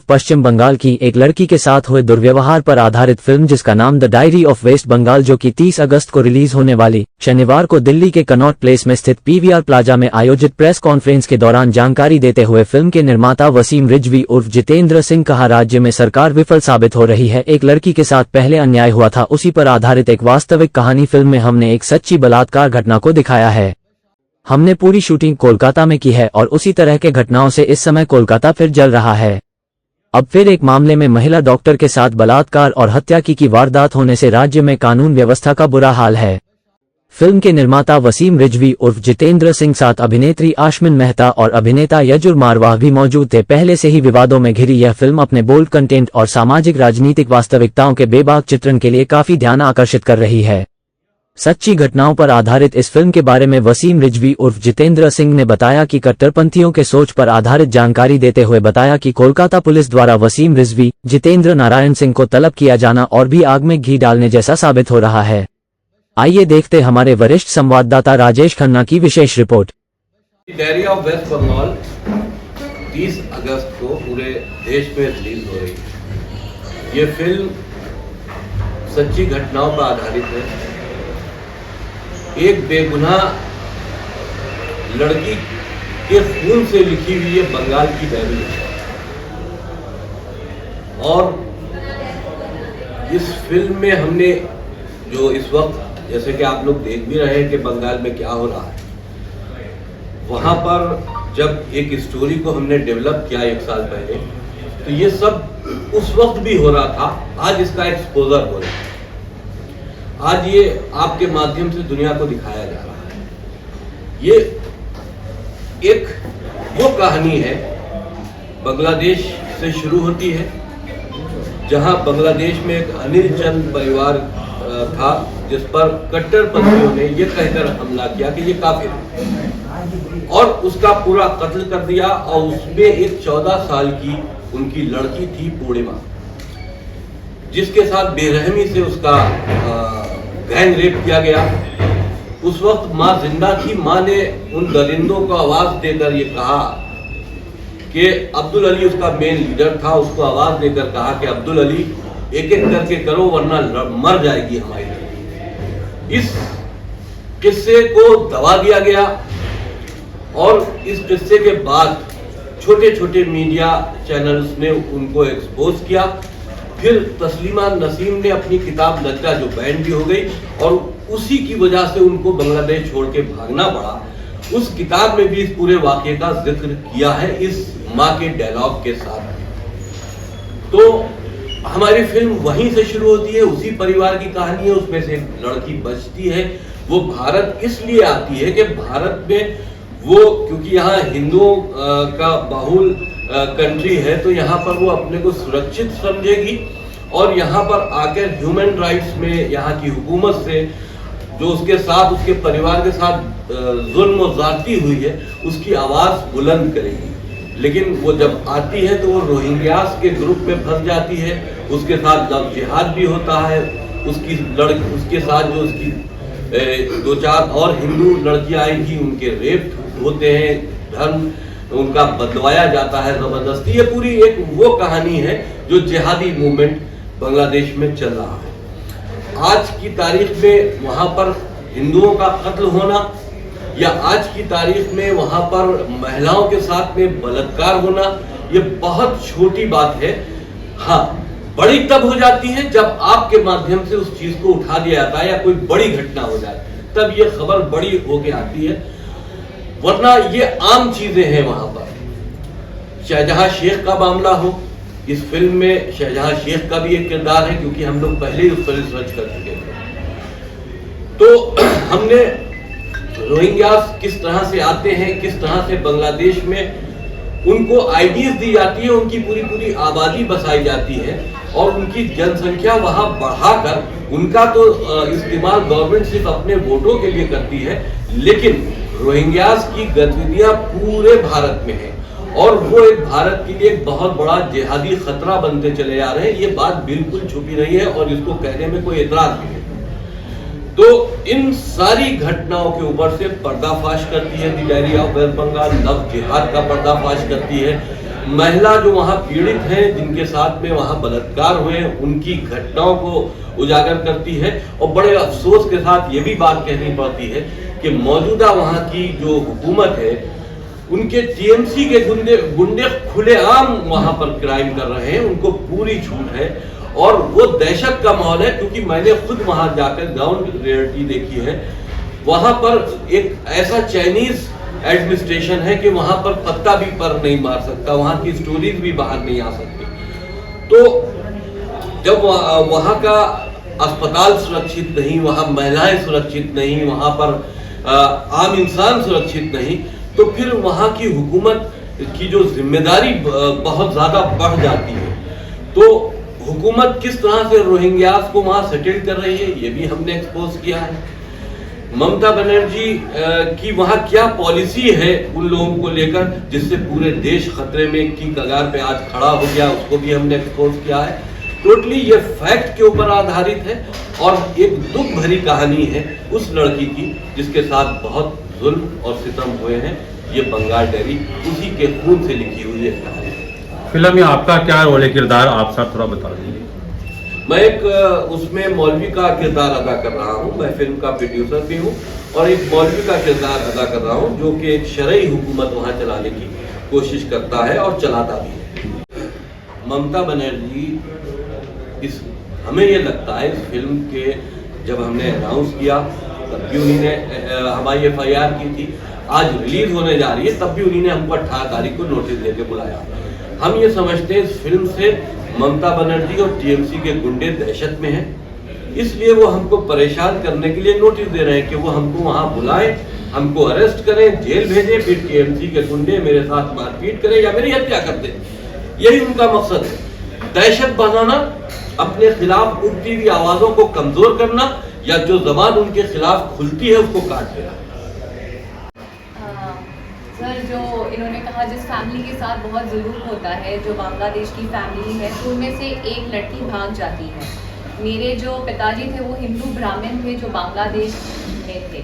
पश्चिम बंगाल की एक लड़की के साथ हुए दुर्व्यवहार पर आधारित फिल्म जिसका नाम the diary of waste Bengal जो कि 30 अगस्त को रिलीज होने वाली शनिवार को दिल्ली के कनॉट प्लेस में स्थित पीवीआर प्लाजा में आयोजित प्रेस कॉन्फ्रेंस के दौरान जानकारी देते हुए फिल्म के निर्माता वसीम रिजवी उर्फ जितेंद्र सिंह कहा, राज्य में सरकार विफल साबित हो रही है। एक लड़की के साथ पहले अन्याय हुआ था, उसी पर आधारित एक वास्तविक कहानी फिल्म में हमने एक सच्ची बलात्कार घटना को दिखाया है। हमने पूरी शूटिंग कोलकाता में की है और उसी तरह के घटनाओं से इस समय कोलकाता फिर जल रहा है। अब फिर एक मामले में महिला डॉक्टर के साथ बलात्कार और हत्या की वारदात होने से राज्य में कानून व्यवस्था का बुरा हाल है। फिल्म के निर्माता वसीम रिजवी उर्फ जितेंद्र सिंह साथ अभिनेत्री आशमिन मेहता और अभिनेता यजुर मारवाह भी मौजूद थे। पहले से ही विवादों में घिरी यह फिल्म अपने बोल्ड कंटेंट और सामाजिक राजनीतिक वास्तविकताओं के बेबाक चित्रण के लिए काफी ध्यान आकर्षित कर रही है। सच्ची घटनाओं पर आधारित इस फिल्म के बारे में वसीम रिजवी उर्फ जितेंद्र सिंह ने बताया कि कट्टरपंथियों के सोच पर आधारित जानकारी देते हुए बताया कि कोलकाता पुलिस द्वारा वसीम रिजवी जितेंद्र नारायण सिंह को तलब किया जाना और भी आग में घी डालने जैसा साबित हो रहा है। आइए देखते हमारे वरिष्ठ संवाददाता राजेश खन्ना की विशेष रिपोर्ट। डायरी ऑफ वेस्ट बंगाल 30 अगस्त को पूरे देश में रिलीज हो रही है। ये फिल्म सच्ची घटनाओं पर आधारित है। एक बेगुनाह लड़की के खून से लिखी हुई ये बंगाल की डायरी है और इस फिल्म में हमने जो इस वक्त जैसे कि आप लोग देख भी रहे हैं कि बंगाल में क्या हो रहा है, वहां पर जब एक स्टोरी को हमने डेवलप किया 1 साल पहले तो ये सब उस वक्त भी हो रहा था। आज इसका एक्सपोजर हो रहा है, आज ये आपके माध्यम से दुनिया को दिखाया जा रहा है। ये एक वो कहानी है, बांग्लादेश से शुरू होती है, जहां बांग्लादेश में एक अनिल चंद परिवार था जिस पर कट्टरपंथियों ने ये कहकर हमला किया कि ये काफिर है और उसका पूरा कत्ल कर दिया। और उसमें एक 14 साल की उनकी लड़की थी पूर्णिमा, जिसके साथ बेरहमी से उसका गैंग रेप किया गया। उस वक्त माँ जिंदा थी। माँ ने उन दरिंदों को आवाज देकर ये कहा कि अब्दुल अली उसका मेन लीडर था, उसको आवाज देकर कहा कि अब्दुल अली एक एक करके करो वरना मर जाएगी हमारी लड़की। इस किस्से को दबा दिया गया और इस किस्से के बाद छोटे छोटे मीडिया चैनल्स ने उनको एक्सपोज किया। फिर तस्लीमा नसीम ने अपनी किताब लज्जा जो बैन भी हो गई और उसी की वजह से उनको बांग्लादेश छोड़ के भागना पड़ा। उस किताब में भी इस पूरे वाकये का जिक्र किया है इस माँ के डायलॉग के साथ। तो हमारी फिल्म वहीं से शुरू होती है, उसी परिवार की कहानी है। उसमें से एक लड़की बचती है, वो भारत इसलिए आती है कि भारत में वो क्योंकि यहाँ हिंदुओं का बहुल कंट्री है तो यहाँ पर वो अपने को सुरक्षित समझेगी और यहाँ पर आकर ह्यूमन राइट्स में यहाँ की हुकूमत से जो उसके साथ उसके परिवार के साथ जुल्म और ज़्यादती हुई है उसकी आवाज़ बुलंद करेगी। लेकिन वो जब आती है तो वो रोहिंग्यास के ग्रुप में फंस जाती है, उसके साथ लव जिहाद भी होता है। उसके साथ जो उसकी 2-4 और हिंदू लड़कियां आई थी उनके रेप होते हैं, धर्म उनका बदलवाया जाता है जबरदस्ती। ये पूरी एक वो कहानी है जो जिहादी मूवमेंट बांग्लादेश में चल रहा है। आज की तारीख में वहां पर हिंदुओं का कत्ल होना या आज की तारीख में वहां पर महिलाओं के साथ में बलात्कार होना ये बहुत छोटी बात है। हाँ, बड़ी तब हो जाती है जब आपके माध्यम से उस चीज को उठा दिया जाता है या कोई बड़ी घटना हो जाती है, तब ये खबर बड़ी होके आती है, वरना ये आम चीजें हैं। वहां पर शाहजहां शेख का मामला हो, इस फिल्म में शाहजहां शेख का भी एक किरदार है क्योंकि हम लोग पहले ही उस पर रिसर्च कर चुके थे। तो हमने रोहिंग्यास किस तरह से आते हैं, किस तरह से बांग्लादेश में उनको आईडीज दी जाती है, उनकी पूरी आबादी बसाई जाती है और उनकी जनसंख्या वहां बढ़ाकर उनका तो इस्तेमाल गवर्नमेंट सिर्फ अपने वोटों के लिए करती है, लेकिन रोहिंग्यास की गतिविधियां पूरे भारत में है और वो एक भारत के लिए एक बहुत बड़ा जिहादी खतरा बनते चले जा रहे हैं। ये बात बिल्कुल छुपी नहीं है और इसको कहने में कोई एतराज नहीं है। तो इन सारी घटनाओं के ऊपर से पर्दाफाश करती है the diary of waste Bengal, love जिहाद का पर्दाफाश करती है, महिला जो वहाँ पीड़ित हैं, जिनके साथ में वहाँ बलात्कार हुए, उनकी घटनाओं को उजागर करती है। और बड़े अफसोस के साथ ये भी बात कहनी पड़ती है कि मौजूदा वहाँ की जो हुकूमत है, उनके टीएमसी के गुंडे खुलेआम वहाँ पर क्राइम कर रहे हैं, उनको पूरी छूट है और वो दहशत का माहौल है। क्योंकि मैंने खुद वहाँ जाकर ग्राउंड रियलिटी देखी है, वहाँ पर एक ऐसा चाइनीज एडमिनिस्ट्रेशन है कि वहां पर पत्ता भी पर नहीं मार सकता, वहां की स्टोरीज भी बाहर नहीं आ सकती। तो जब वहां का अस्पताल सुरक्षित नहीं, वहां महिलाएं सुरक्षित नहीं, वहां पर आम इंसान सुरक्षित नहीं, तो फिर वहां की हुकूमत की जो जिम्मेदारी बहुत ज्यादा बढ़ जाती है। तो हुकूमत किस तरह से रोहिंग्यास को वहां सेटल कर रही है, ये भी हमने एक्सपोज किया है। ममता बनर्जी की वहां क्या पॉलिसी है उन लोगों को लेकर, जिससे पूरे देश खतरे में की कगार पे आज खड़ा हो गया, उसको भी हमने एक्सपोज किया है। टोटली ये फैक्ट के ऊपर आधारित है और एक दुख भरी कहानी है उस लड़की की जिसके साथ बहुत जुल्म और सितम हुए हैं। ये बंगाल डायरी उसी के खून से लिखी हुई है कहानी। फिल्म में आपका क्या रोल है, किरदार आप साथ थोड़ा बता दीजिए। मैं एक उसमें मौलवी का किरदार अदा कर रहा हूं। मैं फिल्म का प्रोड्यूसर भी हूं और एक मौलवी का किरदार अदा कर रहा हूं जो कि एक शरई हुकूमत वहां चलाने की कोशिश करता है और चलाता भी है। ममता बनर्जी हमें ये लगता है इस फिल्म के जब हमने अनाउंस किया तब भी उन्हीं ने हमारी FIR की थी। आज रिलीज होने जा रही है तब भी उन्हीं ने हमको 18 तारीख को नोटिस देके बुलाया। हम ये समझते हैं इस फिल्म से ममता बनर्जी और टीएमसी के गुंडे दहशत में हैं, इसलिए वो हमको परेशान करने के लिए नोटिस दे रहे हैं कि वो हमको वहां बुलाएं, हमको अरेस्ट करें, जेल भेजें, फिर टीएमसी के गुंडे मेरे साथ मारपीट करें या मेरी हत्या कर दें। यही उनका मकसद है, दहशत बनाना, अपने खिलाफ उठती हुई आवाजों को कमजोर करना या जो जबान उनके खिलाफ खुलती है उसको काट देना। सर, जो इन्होंने कहा जिस फैमिली के साथ बहुत जुल्म होता है, जो बांग्लादेश की फैमिली है, तो उनमें से एक लड़की भाग जाती है। मेरे जो पिताजी थे वो हिंदू ब्राह्मण थे जो बांग्लादेश में थे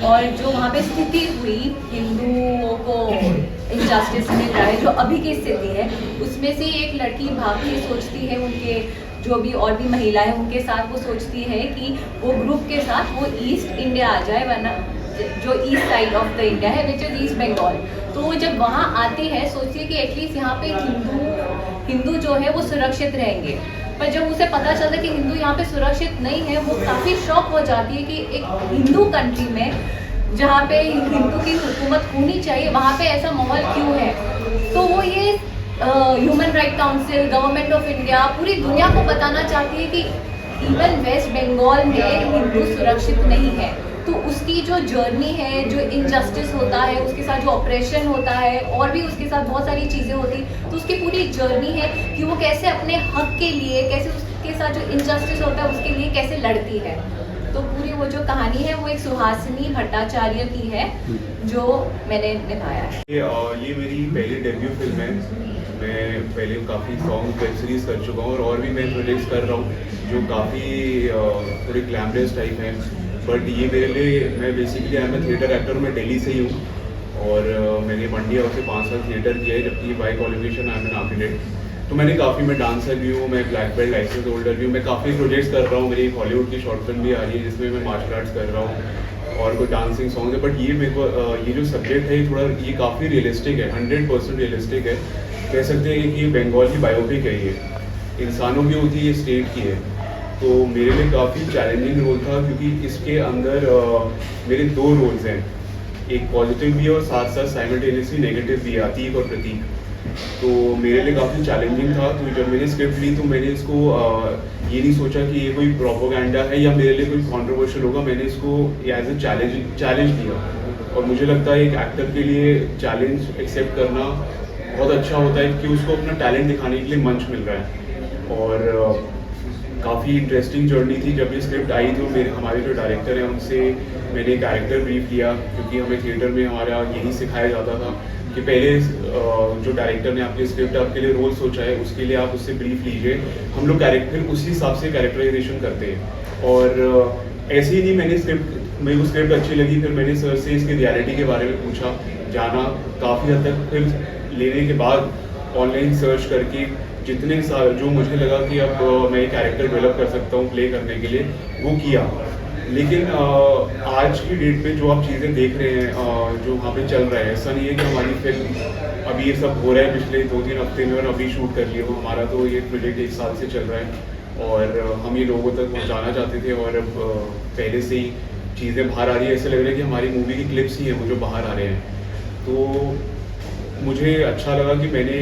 और जो वहाँ पे स्थिति हुई हिंदुओं को इनजस्टिस मिल रहा है, जो अभी की स्थिति है, उसमें से एक लड़की भाग के सोचती है, उनके जो भी और भी महिलाएं उनके साथ वो सोचती है कि वो ग्रुप के साथ वो ईस्ट इंडिया आ जाए, वरना जो east side of the India है विच इज ईस्ट बंगाल। तो वो जब वहाँ आती है सोचती है कि एटलीस्ट यहाँ पे हिंदू जो है वो सुरक्षित रहेंगे। पर जब उसे पता चलता है कि हिंदू यहाँ पे सुरक्षित नहीं है, वो काफ़ी शॉक हो जाती है कि एक हिंदू कंट्री में जहाँ पे हिंदू की हुकूमत होनी चाहिए वहाँ पे ऐसा माहौल क्यों है। तो वो ये human right council, government of India, पूरी दुनिया को बताना चाहती है कि इवन वेस्ट बंगाल में हिंदू सुरक्षित नहीं है। तो उसकी जो जर्नी है, जो इनजस्टिस होता है, उसके साथ जो ऑपरेशन होता है और भी उसके साथ बहुत सारी चीज़ें होती, तो उसकी पूरी जर्नी है कि वो कैसे अपने हक के लिए, कैसे उसके साथ जो इनजस्टिस होता है उसके लिए कैसे लड़ती है। तो पूरी वो जो कहानी है वो एक सुहासिनी भट्टाचार्य की है जो मैंने निभाया है। ये मेरी पहली डेब्यू फिल्म है। मैं पहले काफ़ी सॉन्ग वेब सीरीज़ कर चुका हूँ और भी मैं प्रोजेक्ट्स कर रहा हूँ जो काफ़ी थोड़े ग्लैमरस टाइप हैं। बट ये मेरे लिए, मैं basically I am theatre actor, मैं दिल्ली से ही हूँ और मैंने मंडी हाउस से 5 साल थिएटर किया है, जबकि by qualification I am an architect. तो मैंने काफ़ी, मैं डांसर भी हूँ, मैं ब्लैक बेल्ट लाइसेंस होल्डर भी हूँ, मैं काफ़ी प्रोजेक्ट्स कर रहा हूँ। मेरी एक हॉलीवुड की शॉर्ट फिल्म भी आ रही है जिसमें मैं मार्शल आर्ट्स कर रहा हूँ और कोई डांसिंग सॉन्ग है। बट ये मेरे को ये जो सब्जेक्ट है ये काफ़ी रियलिस्टिक है, 100% रियलिस्टिक है। कह सकते हैं कि ये बंगाल की बायोपिक है, ये इंसानों की होती है, ये स्टेट की है। तो मेरे लिए काफ़ी चैलेंजिंग रोल था क्योंकि इसके अंदर मेरे 2 रोल्स हैं, एक पॉजिटिव भी है और साथ साथ साइमल्टेनियसली नेगेटिव भी है, अतीक और प्रतीक। तो मेरे लिए काफ़ी चैलेंजिंग था। तो जब मैंने स्क्रिप्ट ली तो मैंने इसको ये नहीं सोचा कि ये कोई प्रोपोगेंडा है या मेरे लिए कोई कंट्रोवर्शियल होगा, मैंने इसको एज ए चैलेंज लिया। और मुझे लगता है एक एक्टर के लिए चैलेंज एक्सेप्ट करना बहुत अच्छा होता है कि उसको अपना टैलेंट दिखाने के लिए मंच मिल रहा है। और काफ़ी इंटरेस्टिंग जर्नी थी। जब ये स्क्रिप्ट आई तो हमारे जो डायरेक्टर हैं उनसे मैंने कैरेक्टर ब्रीफ लिया, क्योंकि हमें थिएटर में हमारा यही सिखाया जाता था कि पहले जो डायरेक्टर ने आपकी स्क्रिप्ट आपके लिए रोल सोचा है उसके लिए आप उससे ब्रीफ लीजिए, हम लोग कैरेक्टर उसी हिसाब से कैरेक्टराइजेशन करते हैं। और ऐसे ही नहीं, मेरे को स्क्रिप्ट अच्छी लगी, फिर मैंने सर से इसकी रियलिटी के बारे में पूछा, जाना, काफ़ी हद तक फिर लेने के बाद ऑनलाइन सर्च करके जितने साल जो मुझे लगा कि अब मैं ये कैरेक्टर डेवलप कर सकता हूँ प्ले करने के लिए, वो किया। लेकिन आज की डेट पे जो आप चीज़ें देख रहे हैं, जो वहाँ पे चल रहा है, ऐसा नहीं है कि हमारी फिल्म अभी ये सब हो रहा है पिछले 2-3 हफ्ते में और अभी शूट कर लिया हो। हमारा तो ये प्रोजेक्ट 1 साल से चल रहा है और हम ये लोगों तक पहुँचाना चाहते थे और अब पहले से ही चीज़ें बाहर आ रही है। ऐसे लग रहा है कि हमारी मूवी की क्लिप्स ही हैं वो जो बाहर आ रहे हैं। तो मुझे अच्छा लगा कि मैंने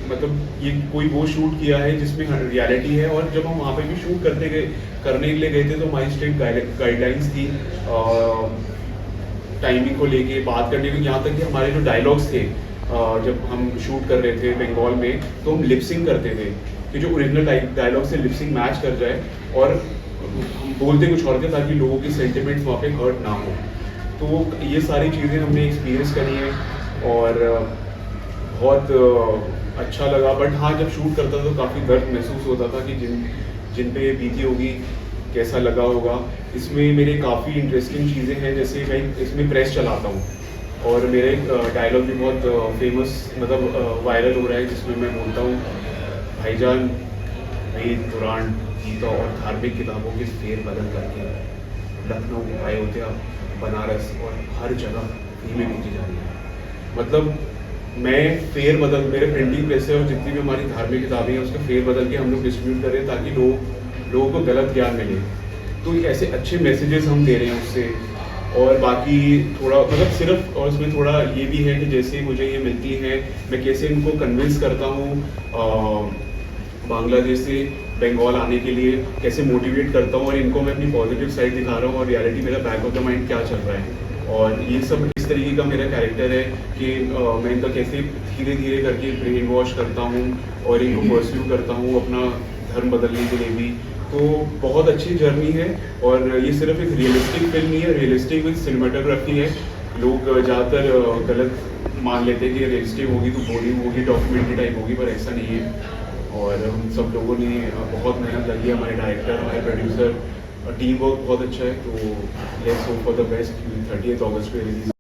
मतलब ये कोई वो शूट किया है जिसमें रियलिटी है। और जब हम वहाँ पे भी शूट करने के लिए गए थे तो हमारी स्ट्रिक्ट गाइडलाइंस थी टाइमिंग को लेके, बात करने की। यहाँ तक कि हमारे जो डायलॉग्स थे जब हम शूट कर रहे थे बंगाल में, तो हम लिपसिंग करते थे कि जो ओरिजिनल डायलॉग से लिपसिंग मैच कर जाए और हम बोलते कुछ और थे ताकि लोगों की सेंटिमेंट्स वहाँ पे हर्ट ना हो। तो ये सारी चीज़ें हमने एक्सपीरियंस करी हैं और बहुत अच्छा लगा। बट हाँ, जब शूट करता था तो काफ़ी दर्द महसूस होता था कि जिन पे बीती होगी कैसा लगा होगा। इसमें मेरे काफ़ी इंटरेस्टिंग चीज़ें हैं, जैसे मैं इसमें प्रेस चलाता हूँ और मेरा एक डायलॉग भी बहुत फेमस मतलब वायरल हो रहा है, जिसमें मैं बोलता हूँ, भाईजान वेद पुराण गीता और धार्मिक किताबों के फेर बदल करके लखनऊ अयोध्या बनारस और हर जगह फ्री में बेची जा रही है। मतलब मैं फेर बदल, मेरे प्रिंटिंग प्रेस है और जितनी भी हमारी धार्मिक किताबें हैं उसका फेर बदल के हम लोग डिस्ट्रीब्यूट करें ताकि लोगों को गलत ज्ञान मिले। तो ऐसे अच्छे मैसेजेस हम दे रहे हैं उससे। और बाकी थोड़ा मतलब सिर्फ, और उसमें थोड़ा ये भी है कि जैसे मुझे ये मिलती है, मैं कैसे इनको कन्विंस करता हूँ बांग्लादेश से बंगाल आने के लिए, कैसे मोटिवेट करता हूँ और इनको मैं अपनी पॉजिटिव साइड दिखा रहा हूँ और रियलिटी मेरा बैक ऑफ द माइंड क्या चल रहा है। और ये सब इस तरीके का मेरा कैरेक्टर है कि मैं इनका कैसे धीरे धीरे करके ब्रेन वॉश करता हूँ और इनको परस्यू करता हूँ अपना धर्म बदलने के लिए भी। तो बहुत अच्छी जर्नी है और ये सिर्फ एक रियलिस्टिक फिल्म नहीं है, रियलिस्टिक विद सिनेमाटोग्राफी है। लोग ज़्यादातर गलत मान लेते हैं कि रियलिस्टिक होगी तो बोरिंग होगी, डॉक्यूमेंट्री टाइप होगी, पर ऐसा नहीं है। और हम सब लोगों ने बहुत मेहनत लगी है, हमारे डायरेक्टर, हमारे प्रोड्यूसर, टीम वर्क बहुत अच्छा है। तो let's hope for the best. 30 अगस्त पे रिलीज